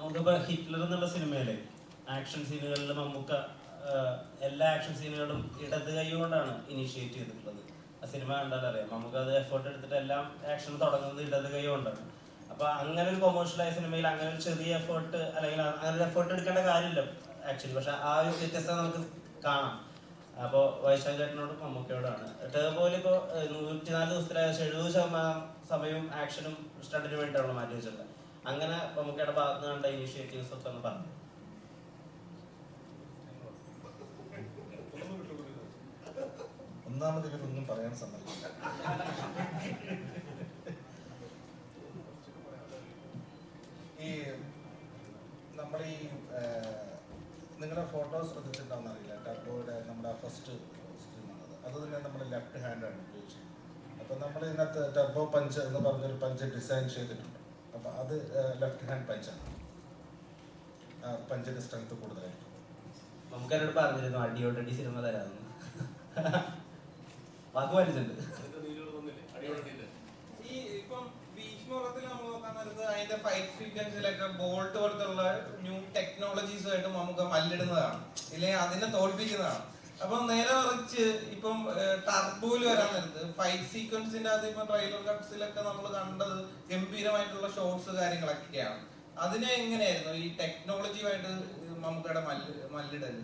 നമുക്കിപ്പോൾ ഹിറ്റ്ലർ എന്നുള്ള സിനിമയിലെ ആക്ഷൻ സീനുകളിൽ മമ്മൂക്ക എല്ലാ ആക്ഷൻ സീനുകളും ഇടത് കൈ കൊണ്ടാണ് ഇനീഷ്യേറ്റ് ചെയ്തിട്ടുള്ളത്. ആ സിനിമ കണ്ടാൽ അറിയാം, നമുക്ക് അത് എഫേർട്ട് എടുത്തിട്ട് എല്ലാം ആക്ഷൻ തുടങ്ങുന്നത് ഇടത് കൈ കൊണ്ടാണ്. അപ്പൊ അങ്ങനെ ഒരു കൊമേഴ്ഷ്യലായ സിനിമയിൽ അങ്ങനെ ഒരു ചെറിയ എഫേർട്ട് അല്ലെങ്കിൽ അങ്ങനെ ഒരു എഫേർട്ട് എടുക്കേണ്ട കാര്യമില്ല ആക്ച്വലി. പക്ഷെ ആ ഒരു വ്യത്യസ്തത നമുക്ക് കാണാം. അപ്പോൾ വൈശാഖ് ചേട്ടനോടും മമ്മൂക്കയോടാണ്. ടേബോയിൽ ഇപ്പോൾ 104 ദിവസത്തിലെ 70% സമയവും ആക്ഷനും സ്റ്റണ്ടിന് വേണ്ടിയിട്ടാണല്ലോ മാറ്റി വെച്ചിട്ടുള്ളത്. അങ്ങനെ മമ്മൂക്കയുടെ ഭാഗത്ത് നിന്ന് കണ്ട ഇനീഷ്യേറ്റീവ്സ് ഒക്കെ ഒന്ന് പറഞ്ഞു. ഒന്നാമത് ഇവരൊന്നും പറയാൻ സമ്മതിക്കില്ല. ഈ നമ്മുടെ നിങ്ങളുടെ ഫോട്ടോ ശ്രദ്ധിച്ചിട്ടുണ്ടാവുന്ന അറിയില്ല, ടർബോയുടെ നമ്മുടെ ഫസ്റ്റ് സ്ക്രീനാണത്. അത് തന്നെ നമ്മൾ ലെഫ്റ്റ് ഹാൻഡാണ് ഉപയോഗിച്ചത്. അപ്പം നമ്മൾ ഇതിനകത്ത് ടർബോ പഞ്ച് എന്ന് പറഞ്ഞൊരു പഞ്ച് ഡിസൈൻ ചെയ്തിട്ടുണ്ട്. അപ്പം അത് ലെഫ്റ്റ് ഹാൻഡ് പഞ്ചാണ്. പഞ്ചിന്റെ സ്ട്രെങ്ത് കൂടുതലായിരിക്കും. നമുക്ക് എന്നോട് പറഞ്ഞിരുന്നു അടിയോടടി സിനിമ തരാമെന്ന്. വാക്ക് പാലിച്ചിട്ടുണ്ട്. അതിന്റെ ഫൈറ്റ് സീക്വൻസിലൊക്കെ ബോൾട്ട് പോലത്തുള്ള ന്യൂ ടെക്നോളജീസുമായിട്ട് നമുക്ക് മല്ലിടുന്നതാണ്, ഇല്ലെങ്കിൽ അതിനെ തോൽപ്പിക്കുന്നതാണ്. അപ്പം നേരെ മറിച്ച് ഇപ്പം ടർബോയിൽ വരാൻ നേരത്ത് ഫൈറ്റ് സീക്വൻസിന്റെ അത് ഇപ്പൊ ട്രെയിലർ കട്ട്സിലൊക്കെ നമ്മൾ കണ്ടത് ഗംഭീരമായിട്ടുള്ള ഷോട്ട്സ് കാര്യങ്ങളൊക്കെയാണ്. അതിനെ എങ്ങനെയായിരുന്നു ഈ ടെക്നോളജിയുമായിട്ട് നമുക്കവിടെ മല്ലിടല്?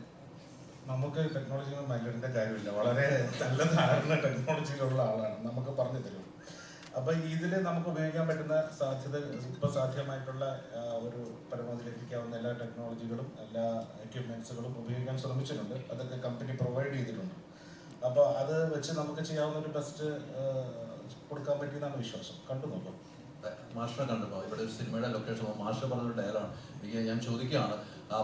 നമുക്ക് ടെക്നോളജി മല്ലിടേണ്ട കാര്യമില്ല. വളരെ നല്ല ധാരണ ടെക്നോളജിയിലുള്ള ആളാണ്, നമുക്ക് പറഞ്ഞു തരും. അപ്പൊ ഇതില് നമുക്ക് ഉപയോഗിക്കാൻ പറ്റുന്ന സാധ്യത ഇപ്പൊ സാധ്യമായിട്ടുള്ള ഒരു പരമാവധി ലഭിക്കാവുന്ന എല്ലാ ടെക്നോളജികളും എല്ലാ എക്യുപ്മെന്റ്സുകളും ഉപയോഗിക്കാൻ ശ്രമിച്ചിട്ടുണ്ട്. അതൊക്കെ കമ്പനി പ്രൊവൈഡ് ചെയ്തിട്ടുണ്ട്. അപ്പൊ അത് വെച്ച് നമുക്ക് ചെയ്യാവുന്ന ഒരു ബെസ്റ്റ് കൊടുക്കാൻ പറ്റിയെന്നാണ് വിശ്വാസം. കണ്ടു നോക്കാം. മാഷിനെ കണ്ടപ്പോൾ ഇവിടെ ഒരു സിനിമയുടെ ലൊക്കേഷൻ മാഷ് പറഞ്ഞൊരു ഡയലാണ്. എനിക്ക് ഞാൻ ചോദിക്കുകയാണ്,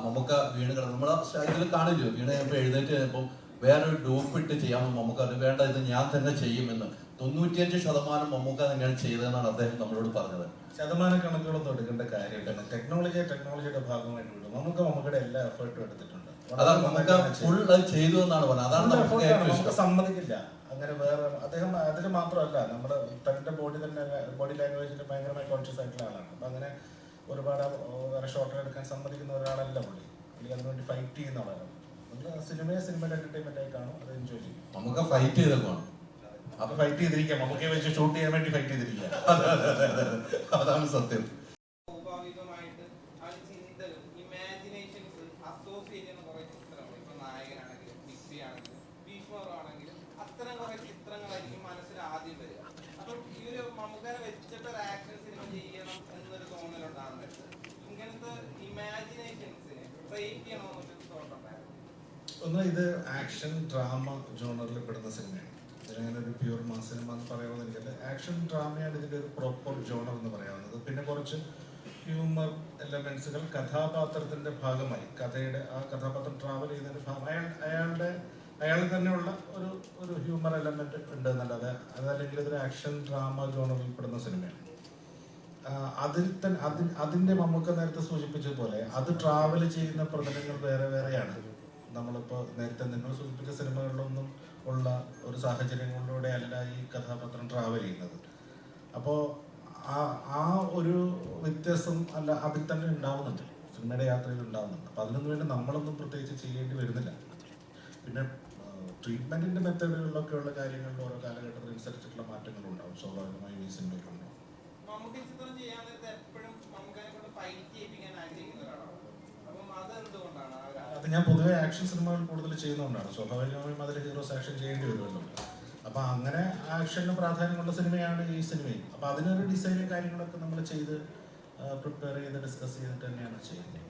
മമ്മൂക്ക വീണ് കിടന്ന് നമ്മളെ സ്റ്റൈലിൽ കാണില്ലോ, വീണ് ഇപ്പോൾ എഴുന്നേറ്റ് കഴിഞ്ഞപ്പോൾ വേറൊരു ഡൂപ്പിട്ട് ചെയ്യാമെന്ന് മമ്മൂക്ക അത് വേണ്ട, ഇത് ഞാൻ തന്നെ ചെയ്യുമെന്ന് 95% മമ്മൂക്ക തന്നെയാണ് ചെയ്തതെന്നാണ് അദ്ദേഹം നമ്മളോട് പറഞ്ഞത്. ശതമാന കണക്കുകളൊന്നും എടുക്കേണ്ട കാര്യമില്ല. ടെക്നോളജിയുടെ ഭാഗമായിട്ട് വിടും. മമ്മൂക്കയുടെ എല്ലാ എഫേർട്ടും എടുത്തിട്ടുണ്ട്. അതാണ് മമ്മൂക്ക ഫുൾ അത് ചെയ്തു എന്നാണ് പറഞ്ഞത്. അതാണ് നമുക്ക് സമ്മതിക്കില്ല. അങ്ങനെ വേറെ അദ്ദേഹം അതിൽ മാത്രമല്ല, നമ്മുടെ തന്റെ ബോഡി ലാംഗ്വേജിൽ ഭയങ്കരമായി കോൺഷ്യസ് ആയിട്ടുള്ള ആളാണ്. അപ്പൊ അങ്ങനെ ഒരുപാട് വേറെ ഷോർട്ട് എടുക്കാൻ സമ്മതിക്കുന്ന ഒരാളല്ല പുള്ളി. അതിനുവേണ്ടി ഫൈറ്റ് ചെയ്യുന്ന ആളാണ്. സിനിമയുടെ എന്റർടൈൻമെന്റ് ആയി കാണും, അത് എൻജോയ് ചെയ്യും. നമുക്ക് ഫൈറ്റ് ചെയ്തേക്കാണ്, അപ്പൊ ഫൈറ്റ് ചെയ്തിരിക്കാം. നമുക്ക് വെച്ച് ഷൂട്ട് ചെയ്യാൻ വേണ്ടി ഫൈറ്റ് ചെയ്തിരിക്കാം. അതാണ് സത്യം. സ്വാഭാവികമായിട്ട് ഇമാജിനേഷൻസ് അസോസിയേറ്റ് ചെയ്യുന്ന കുറെ ചിത്രങ്ങൾ, ഇപ്പൊ നായകനാണെങ്കിലും മിക്സിയാണെങ്കിലും ഭീഷ്മറാണെങ്കിലും അത്തരം കുറെ ചിത്രങ്ങളായിരിക്കും മനസ്സിൽ ആദ്യം വരിക. അപ്പം ഈ ഒരു മമ്മൂക്കനെ വെച്ചിട്ട് ഒരു ആക്ഷൻ സിനിമ ചെയ്യണം എന്നൊരു തോന്നലുണ്ടാകുന്നത് ഇങ്ങനത്തെ ഇമാജിനേഷൻസിനെ ബ്രേക്ക് ചെയ്യണമെന്നൊരു തോന്നുന്നുണ്ടായിരുന്നു. ഒന്ന്, ഇത് ആക്ഷൻ ഡ്രാമ ജോണറിൽ പെടുന്ന സിനിമയാണ്. ഇതിനങ്ങനെ ഒരു പ്യൂർ മാസ് സിനിമ എന്ന് പറയാമെന്ന് എനിക്കല്ല. ആക്ഷൻ ഡ്രാമയാണ് ഇതിൻ്റെ ഒരു പ്രോപ്പർ ജോണർ എന്ന് പറയാവുന്നത്. പിന്നെ കുറച്ച് ഹ്യൂമർ എലമെന്റ്സുകൾ കഥാപാത്രത്തിന്റെ ഭാഗമായി, കഥയുടെ ആ കഥാപാത്രം ട്രാവൽ ചെയ്യുന്നതിന്റെ ഭാഗം അയാൾ തന്നെയുള്ള ഒരു ഹ്യൂമർ എലമെന്റ് ഉണ്ട് എന്നല്ലാതെ അതല്ലെങ്കിൽ ഇതൊരു ആക്ഷൻ ഡ്രാമ ജോണറിൽ പെടുന്ന സിനിമയാണ്. അതിന്റെ മമ്മൂക്ക നേരത്തെ സൂചിപ്പിച്ചതുപോലെ അത് ട്രാവൽ ചെയ്യുന്ന പ്രതലങ്ങൾ വേറെ വേറെയാണ്. നമ്മളിപ്പോൾ നേരത്തെ നിങ്ങൾ സൂചിപ്പിച്ച സിനിമകളിലൊന്നും ഉള്ള ഒരു സാഹചര്യങ്ങളിലൂടെ അല്ല ഈ കഥാപാത്രം ട്രാവൽ ചെയ്യുന്നത്. അപ്പോൾ ആ ഒരു വ്യത്യാസം അല്ല അതിൽ തന്നെ ഉണ്ടാവുന്നുണ്ട്, സിനിമയുടെ യാത്രയിൽ ഉണ്ടാവുന്നുണ്ട്. അപ്പം അതിനൊന്നും വേണ്ടി നമ്മളൊന്നും പ്രത്യേകിച്ച് ചെയ്യേണ്ടി വരുന്നില്ല. പിന്നെ ട്രീറ്റ്മെന്റിന്റെ മെത്തേഡുകളിലൊക്കെ ഉള്ള കാര്യങ്ങളിൽ ഓരോ കാലഘട്ടത്തിൽ അനുസരിച്ചിട്ടുള്ള മാറ്റങ്ങളുണ്ടാവും, സ്വാഭാവികമായും ഈ സിനിമയ്ക്കുണ്ടാവും. അത് ഞാൻ പൊതുവെ ആക്ഷൻ സിനിമകൾ കൂടുതൽ ചെയ്യുന്നതുകൊണ്ടാണ്. സ്വാഭാവികമായും അതിൽ ഹീറോസ് ആക്ഷൻ ചെയ്യേണ്ടി വരുമല്ലോ. അപ്പൊ അങ്ങനെ ആക്ഷന് പ്രാധാന്യമുള്ള സിനിമയാണ് ഈ സിനിമയും. അപ്പൊ അതിനൊരു ഡിസൈനും കാര്യങ്ങളൊക്കെ നമ്മൾ ചെയ്ത് പ്രിപ്പയർ ചെയ്ത് ഡിസ്കസ് ചെയ്തിട്ട് തന്നെയാണ് ചെയ്യുന്നത്.